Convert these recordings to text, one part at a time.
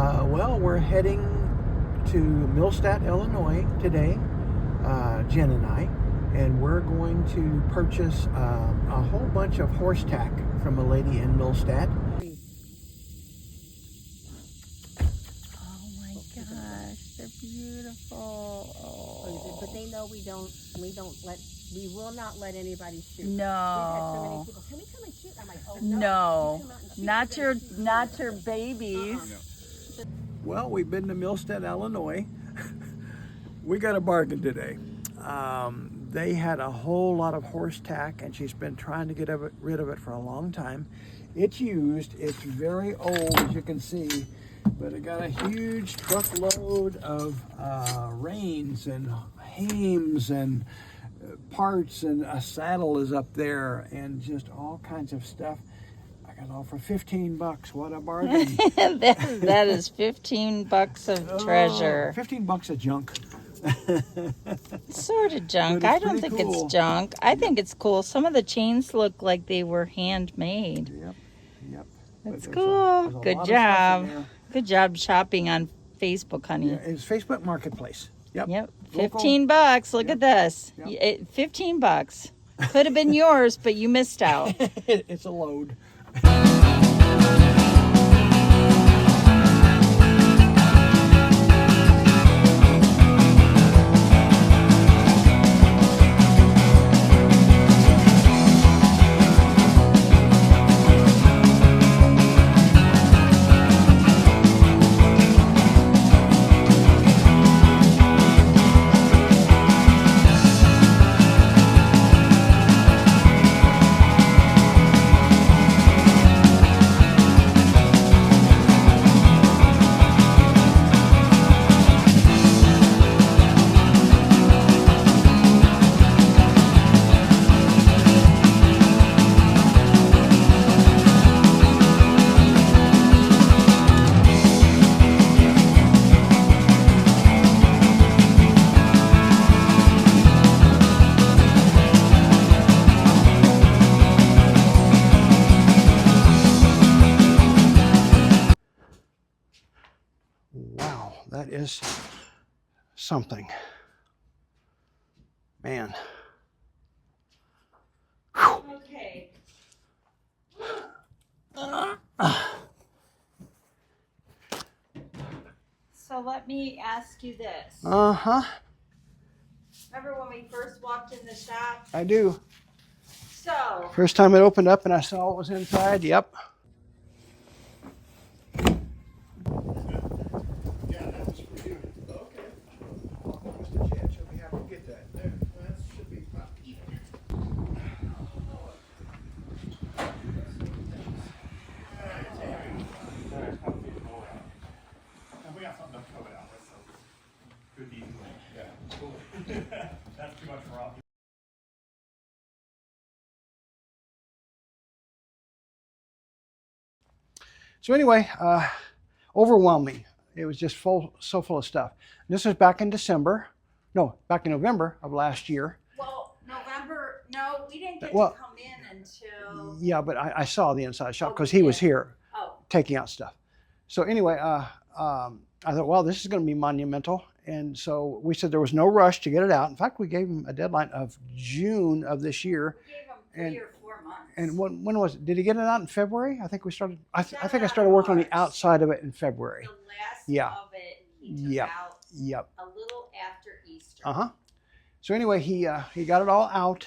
Well, we're heading to Millstadt, Illinois today, Jen and I, and we're going to purchase a whole bunch of horse tack from a lady in Millstadt. Oh my gosh, they're beautiful. Oh. But they know we will not let anybody shoot. No. We've had so many people, can we come and shoot? I'm like, oh no. You come out and shoot, Not your babies. Well, we've been to Millstadt, Illinois. We got a bargain today. They had a whole lot of horse tack, and she's been trying to get rid of it for a long time. It's used. It's very old, as you can see, but it got a huge truckload of reins and hames and parts, and a saddle is up there, and just all kinds of stuff. I got it all for $15. What a bargain! that is $15 of treasure. $15 of junk. Sort of junk. But it's I don't think pretty cool. it's junk. I think it's cool. Some of the chains look like they were handmade. Yep. That's But cool. there's a Good lot of stuff job. in there. Good job shopping on Facebook, honey. Yeah, it's Facebook Marketplace. Yep. Local. $15. Look at this. Yep. $15. Could have been yours, but you missed out. It's a load. Wow, that is something. Man. Okay. So let me ask you this. Uh-huh. Remember when we first walked in the shop? I do. So, First time it opened up and I saw what was inside. Yep. Yeah, that was for you. Okay. Mr. Chad should be happy to get that. There. That should be about even. We got something to cover out. That's good easy. Yeah, cool. That's too much for all. So anyway, overwhelming. It was just so full of stuff. This was back in back in November of last year. well, November, no, we didn't get Well, to come in until, Yeah, but I saw the inside shop Oh, because you he was did? here oh, taking out stuff. So anyway, I thought, well, this is going to be monumental. And so we said there was no rush to get it out. In fact, we gave him a deadline of June of this year. we gave them And- 3 or 4 months. And when was it? Did he get it out in February? I think we started. I got think I it out started in working on the March. outside of it in February. The last Yeah. of it he took Yep. out Yep. a little after Easter. So anyway, he got it all out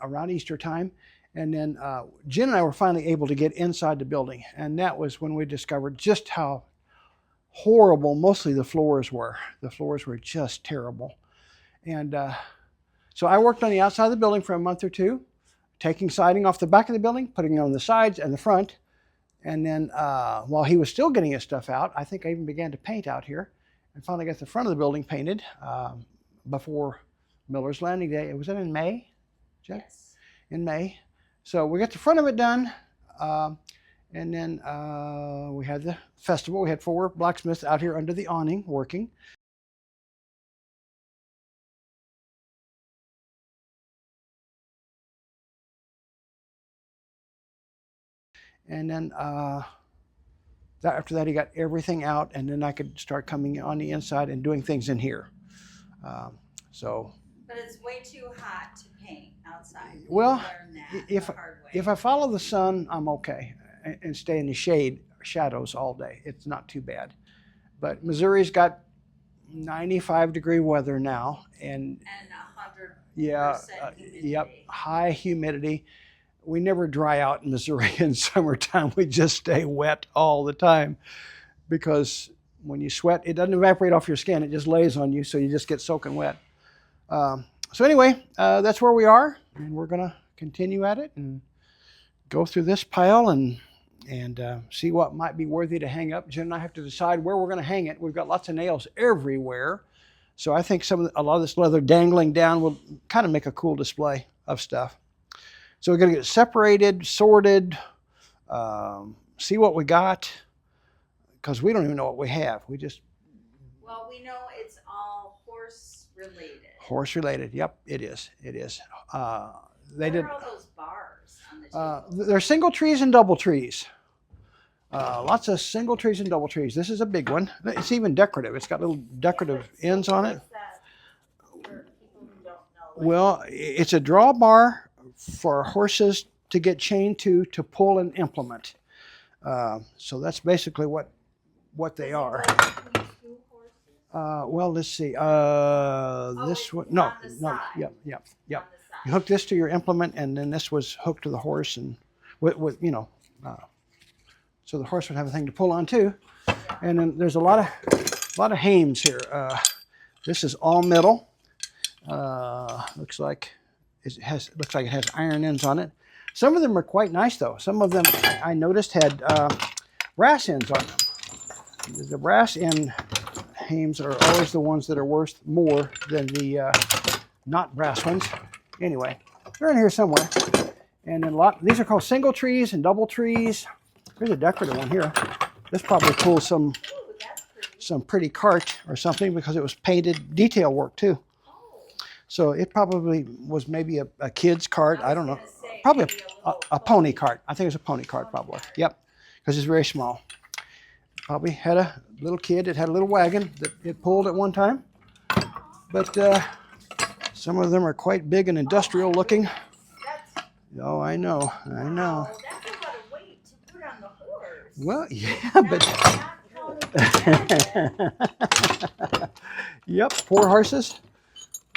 around Easter time, and then Jen and I were finally able to get inside the building, and that was when we discovered just how horrible mostly the floors were. The floors were just terrible, and so I worked on the outside of the building for a month or two, taking siding off the back of the building, putting it on the sides and the front, and then while he was still getting his stuff out, I think I even began to paint out here, and finally got the front of the building painted before Miller's Landing Day. Was it in May, Jen? Yes. In May. So we got the front of it done. And then we had the festival. We had 4 blacksmiths out here under the awning working. And then After that, he got everything out, and then I could start coming on the inside and doing things in here. So. But it's way too hot to paint outside. Well, learned that if the hard way. if I follow the sun, I'm okay, and stay in the shadows all day. It's not too bad. But Missouri's got 95-degree weather now, and 100% yeah, humidity. yep, high humidity. We never dry out in Missouri in summertime. We just stay wet all the time because when you sweat, it doesn't evaporate off your skin. It just lays on you, so you just get soaking wet. So anyway, that's where we are, and we're going to continue at it and go through this pile and see what might be worthy to hang up. Jen and I have to decide where we're going to hang it. We've got lots of nails everywhere, so I think a lot of this leather dangling down will kind of make a cool display of stuff. So we're going to get it separated, sorted, see what we got, because we don't even know what we have. We just... Well, we know it's all horse related. Horse related. Yep, it is. It is. They what did. Are all those bars on the table? They're single trees and double trees. Lots of single trees and double trees. This is a big one. It's even decorative. It's got little decorative ends on it. What's that for people who don't know? Well, it's a drawbar for horses to get chained to pull an implement. So that's basically what they are. Well, let's see. This one, no, yep. You hook this to your implement, and then this was hooked to the horse, and with so the horse would have a thing to pull on too. And then there's a lot of hames here. This is all metal. Looks like it has iron ends on it. Some of them are quite nice though. Some of them I noticed had brass ends on them. The brass end hames are always the ones that are worth more than the not brass ones. Anyway, they're in here somewhere. And then these are called single trees and double trees. Here's a decorative one here. This probably pulls some pretty cart or something because it was painted detail work too. So it probably was maybe a kid's cart. I don't know. Probably a pony cart. I think it was a pony cart probably. Yep, because it's very small. Probably had a little kid that had a little wagon that it pulled at one time. But some of them are quite big and industrial looking. Oh, I know. That's a lot of weight to put on the horse. Well, yeah, but yep, poor horses.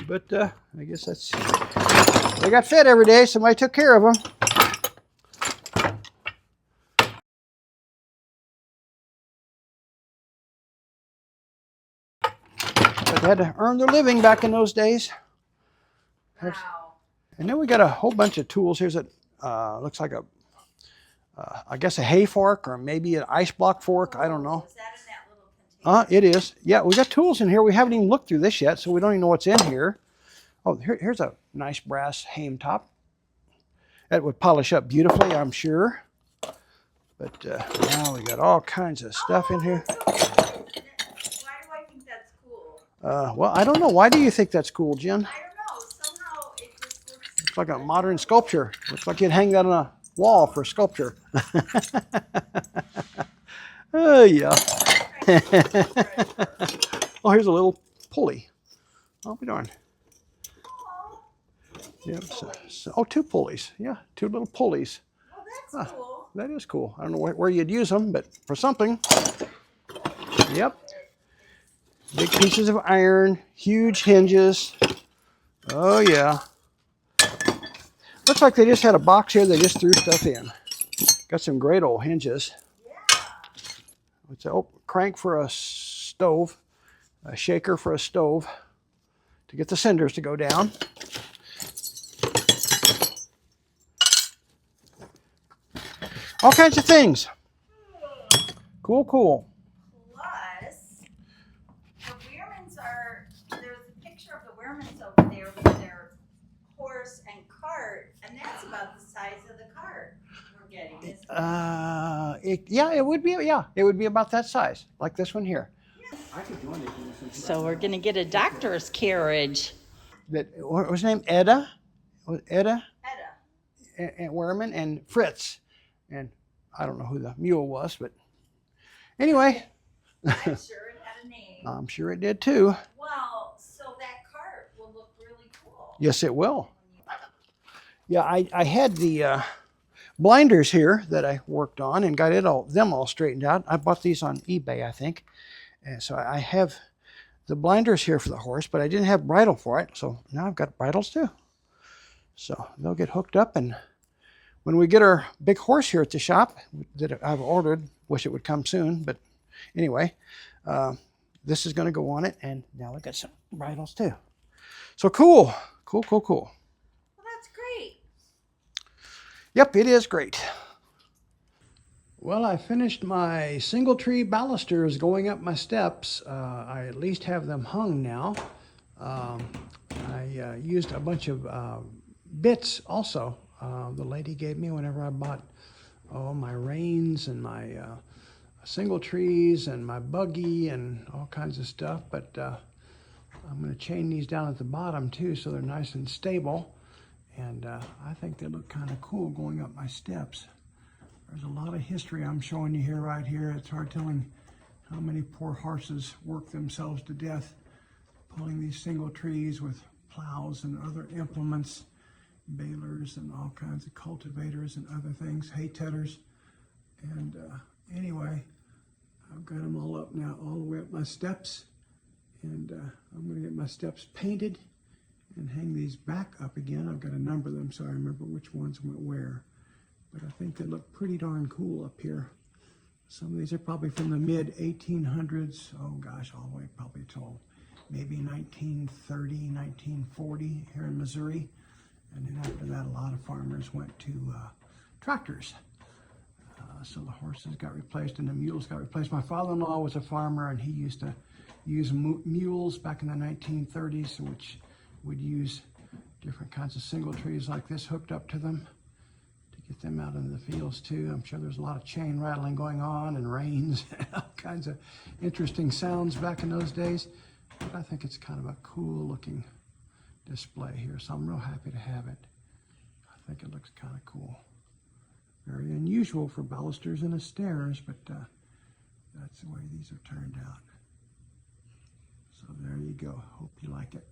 But I guess they got fed every day. Somebody took care of them. But they had to earn their living back in those days. Wow. And then we got a whole bunch of tools. Here's a looks like I guess a hay fork or maybe an ice block fork. I don't know. Is that in that little container? It is. Yeah, we got tools in here. We haven't even looked through this yet, so we don't even know what's in here. Oh, here's a nice brass hame top. That would polish up beautifully, I'm sure. But now we got all kinds of stuff in here. Why do I think that's cool? Well, I don't know. Why do you think that's cool, Jen? I don't know. Somehow it just looks... It's like a modern sculpture. Looks like you'd hang that on a wall for sculpture. Oh, yeah. Oh, here's a little pulley. I'll be darned. Yep. So, two pulleys. Yeah, two little pulleys. Well, that's cool. That is cool. I don't know where you'd use them, but for something. Yep. Big pieces of iron, huge hinges. Oh, yeah. Looks like they just had a box here. They just threw stuff in. Got some great old hinges. Yeah. It's a crank for a stove, a shaker for a stove to get the cinders to go down. All kinds of things. Cool. Plus, the Wehrmans there's a picture of the Wehrmans over there with their horse and cart, and that's about the size of the cart we're getting, isn't it? It would be about that size, like this one here. So we're going to get a doctor's carriage. What was his name? Edda? Etta. And Wehrman and Fritz. And I don't know who the mule was, but Anyway, I'm sure it had a name. I'm sure it did too. Well, so that cart will look really cool. Yes, it will. Yeah, I had the blinders here that I worked on and got them all straightened out. I bought these on eBay, I think. And so I have the blinders here for the horse, but I didn't have bridle for it. So now I've got bridles too. So they'll get hooked up, and when we get our big horse here at the shop that I've ordered, wish it would come soon, but anyway, this is going to go on it, and now I got some bridles too. So cool. Well, that's great. Yep, it is great. Well, I finished my single tree balusters going up my steps. I at least have them hung now. I used a bunch of bits also. The lady gave me whenever I bought my reins and my single trees and my buggy and all kinds of stuff. But I'm going to chain these down at the bottom too, so they're nice and stable. And I think they look kind of cool going up my steps. There's a lot of history I'm showing you here, right here. It's hard telling how many poor horses work themselves to death pulling these single trees with plows and other implements, balers and all kinds of cultivators and other things, hay tedders. And anyway, I've got them all up now, all the way up my steps. And I'm going to get my steps painted and hang these back up again. I've got to number them so I remember which ones went where. But I think they look pretty darn cool up here. Some of these are probably from the mid 1800s. Oh gosh, all the way probably till maybe 1930, 1940 here in Missouri. And then after that, a lot of farmers went to tractors. So the horses got replaced and the mules got replaced. My father-in-law was a farmer, and he used to use mules back in the 1930s, which would use different kinds of single trees like this hooked up to them to get them out into the fields too. I'm sure there's a lot of chain rattling going on and rains and all kinds of interesting sounds back in those days. But I think it's kind of a cool looking display here, so I'm real happy to have it. I think it looks kind of cool. Very unusual for balusters and stairs, but that's the way these are turned out. So there you go. Hope you like it.